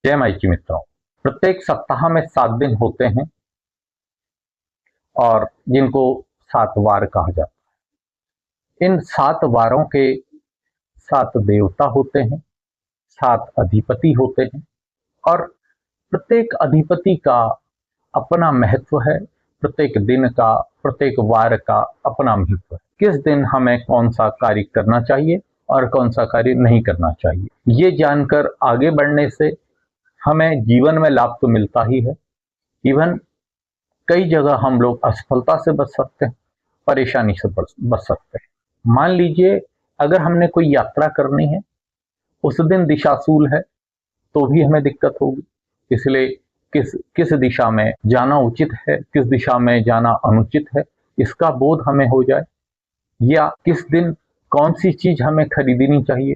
जय माइकी मित्रों। प्रत्येक सप्ताह में 7 दिन होते हैं और जिनको 7 वार कहा जाता है। इन 7 वारों के 7 देवता होते हैं, 7 अधिपति होते हैं और प्रत्येक अधिपति का अपना महत्व है। प्रत्येक दिन का, प्रत्येक वार का अपना महत्व है। किस दिन हमें कौन सा कार्य करना चाहिए और कौन सा कार्य नहीं करना चाहिए, ये जानकर आगे बढ़ने से हमें जीवन में लाभ तो मिलता ही है। इवन कई जगह हम लोग असफलता से बच सकते हैं, परेशानी से बच सकते हैं। मान लीजिए अगर हमने कोई यात्रा करनी है, उस दिन दिशाशूल है तो भी हमें दिक्कत होगी। इसलिए किस किस दिशा में जाना उचित है, किस दिशा में जाना अनुचित है, इसका बोध हमें हो जाए। या किस दिन कौन सी चीज हमें खरीदनी चाहिए,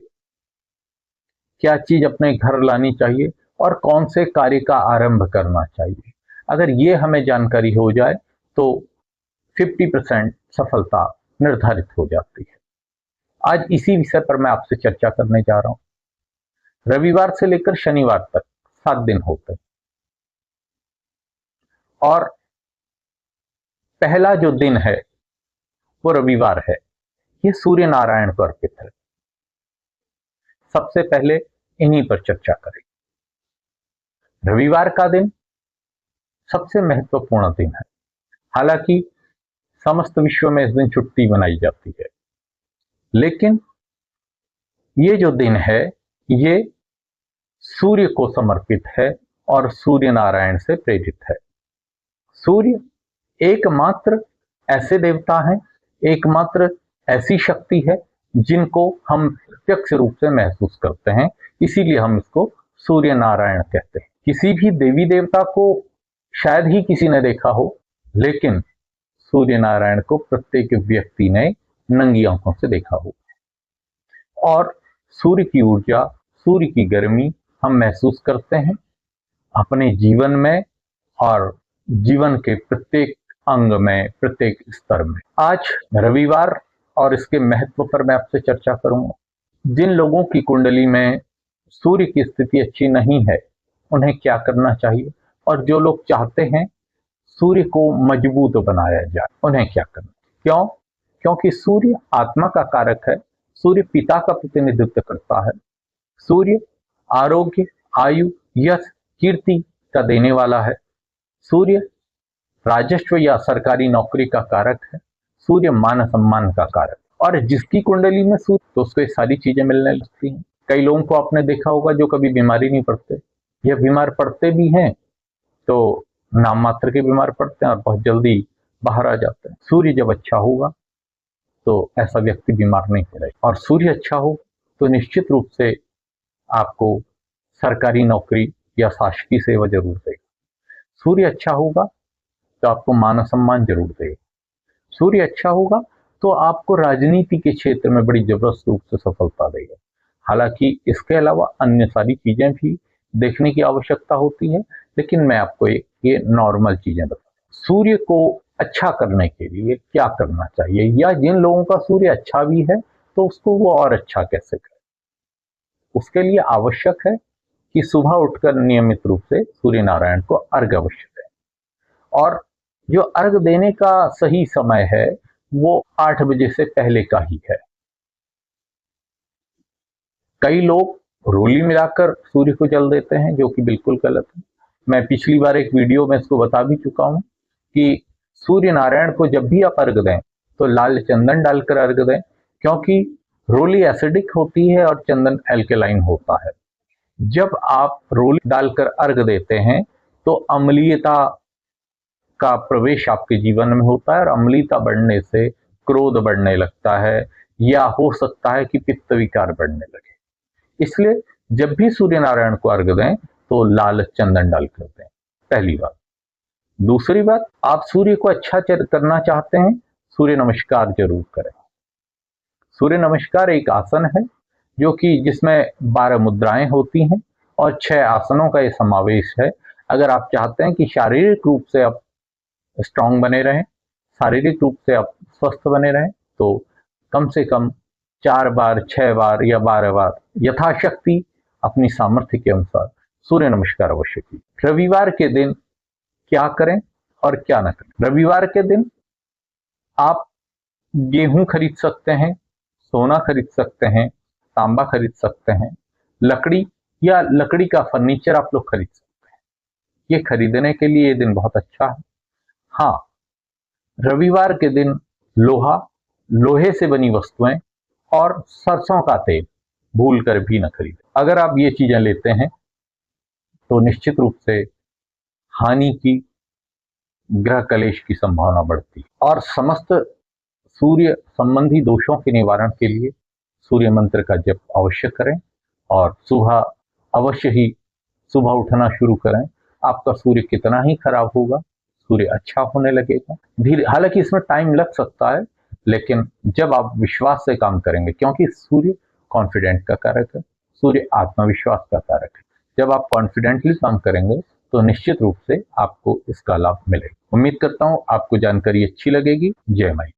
क्या चीज अपने घर लानी चाहिए और कौन से कार्य का आरंभ करना चाहिए। अगर ये हमें जानकारी हो जाए तो 50% सफलता निर्धारित हो जाती है। आज इसी विषय पर मैं आपसे चर्चा करने जा रहा हूं। रविवार से लेकर शनिवार तक 7 दिन होते हैं और पहला जो दिन है वो रविवार है। ये सूर्य नारायण को अर्पित है। सबसे पहले इन्हीं पर चर्चा करें। रविवार का दिन सबसे महत्वपूर्ण दिन है। हालांकि समस्त विश्व में इस दिन छुट्टी मनाई जाती है, लेकिन ये जो दिन है ये सूर्य को समर्पित है और सूर्य नारायण से प्रेरित है। सूर्य एकमात्र ऐसे देवता हैं, एकमात्र ऐसी शक्ति है जिनको हम प्रत्यक्ष रूप से महसूस करते हैं, इसीलिए हम इसको सूर्य नारायण कहते हैं। किसी भी देवी देवता को शायद ही किसी ने देखा हो, लेकिन सूर्य नारायण को प्रत्येक व्यक्ति ने नंगी आंखों से देखा हो और सूर्य की ऊर्जा, सूर्य की गर्मी हम महसूस करते हैं अपने जीवन में और जीवन के प्रत्येक अंग में, प्रत्येक स्तर में। आज रविवार और इसके महत्व पर मैं आपसे चर्चा करूंगा। जिन लोगों की कुंडली में सूर्य की स्थिति अच्छी नहीं है, उन्हें क्या करना चाहिए, और जो लोग चाहते हैं सूर्य को मजबूत बनाया जाए, उन्हें क्या करना। क्यों? क्योंकि सूर्य आत्मा का कारक है। सूर्य पिता का प्रतिनिधित्व करता है। सूर्य आरोग्य, आयु, यश, कीर्ति का देने वाला है। सूर्य राजस्व या सरकारी नौकरी का कारक है। सूर्य मान सम्मान का कारक। और जिसकी कुंडली में सूर्य, तो उसको ये सारी चीजें मिलने लगती हैं। कई लोगों को आपने देखा होगा जो कभी बीमारी नहीं पड़ते, या बीमार पड़ते भी हैं तो नाम मात्र के बीमार पड़ते हैं और बहुत जल्दी बाहर आ जाते हैं। सूर्य जब अच्छा होगा तो ऐसा व्यक्ति बीमार नहीं पड़ेगा, और सूर्य अच्छा हो तो निश्चित रूप से आपको सरकारी नौकरी या शासकीय सेवा जरूर देगा। सूर्य अच्छा होगा तो आपको मान सम्मान जरूर देगा। सूर्य अच्छा होगा तो आपको राजनीति के क्षेत्र में बड़ी जबरदस्त रूप से सफलता देगा। हालांकि इसके अलावा अन्य सारी चीजें भी देखने की आवश्यकता होती है, लेकिन मैं आपको ये नॉर्मल चीजें बता। सूर्य को अच्छा करने के लिए क्या करना चाहिए, या जिन लोगों का सूर्य अच्छा भी है तो उसको वो और अच्छा कैसे करें, उसके लिए आवश्यक है कि सुबह उठकर नियमित रूप से सूर्य नारायण को अर्घ्य अवश्य दें। और जो अर्घ देने का सही समय है वो 8 बजे से पहले का ही है। कई लोग रोली मिलाकर सूर्य को जल देते हैं, जो कि बिल्कुल गलत है। मैं पिछली बार एक वीडियो में इसको बता भी चुका हूं कि सूर्य नारायण को जब भी आप अर्घ दें तो लाल चंदन डालकर अर्घ दें, क्योंकि रोली एसिडिक होती है और चंदन एल्केलाइन होता है। जब आप रोली डालकर अर्घ देते हैं तो अम्लीयता का प्रवेश आपके जीवन में होता है, और अम्लीयता बढ़ने से क्रोध बढ़ने लगता है, या हो सकता है कि पित्त विकार बढ़ने लगे। इसलिए जब भी सूर्य नारायण को अर्घ दें तो लाल चंदन डालकर दें, पहली बात। दूसरी बात, आप सूर्य को अच्छा करना चाहते हैं, सूर्य नमस्कार जरूर करें। सूर्य नमस्कार एक आसन है जो कि जिसमें 12 मुद्राएं होती हैं और 6 आसनों का ये समावेश है। अगर आप चाहते हैं कि शारीरिक रूप से आप स्ट्रांग बने रहें, शारीरिक रूप से आप स्वस्थ बने रहें, तो कम से कम 4 बार, 6 बार या 12 बार यथाशक्ति अपनी सामर्थ्य के अनुसार सूर्य नमस्कार अवश्य कीजिए। रविवार के दिन क्या करें और क्या न करें? रविवार के दिन आप गेहूं खरीद सकते हैं, सोना खरीद सकते हैं, तांबा खरीद सकते हैं, लकड़ी या लकड़ी का फर्नीचर आप लोग खरीद सकते हैं। ये खरीदने के लिए ये दिन बहुत अच्छा है। हाँ, रविवार के दिन लोहा, लोहे से बनी वस्तुएं और सरसों का तेल भूल कर भी न खरीदें। अगर आप ये चीजें लेते हैं तो निश्चित रूप से हानि की, ग्रह कलेश की संभावना बढ़ती है। और समस्त सूर्य संबंधी दोषों के निवारण के लिए सूर्य मंत्र का जप अवश्य करें और सुबह अवश्य ही सुबह उठना शुरू करें। आपका सूर्य कितना ही खराब होगा, सूर्य अच्छा होने लगेगा धीरे। हालांकि इसमें टाइम लग सकता है, लेकिन जब आप विश्वास से काम करेंगे, क्योंकि सूर्य कॉन्फिडेंट का कारक है, सूर्य आत्मविश्वास का कारक है। जब आप कॉन्फिडेंटली काम करेंगे तो निश्चित रूप से आपको इसका लाभ मिलेगा। उम्मीद करता हूं आपको जानकारी अच्छी लगेगी। जय माई।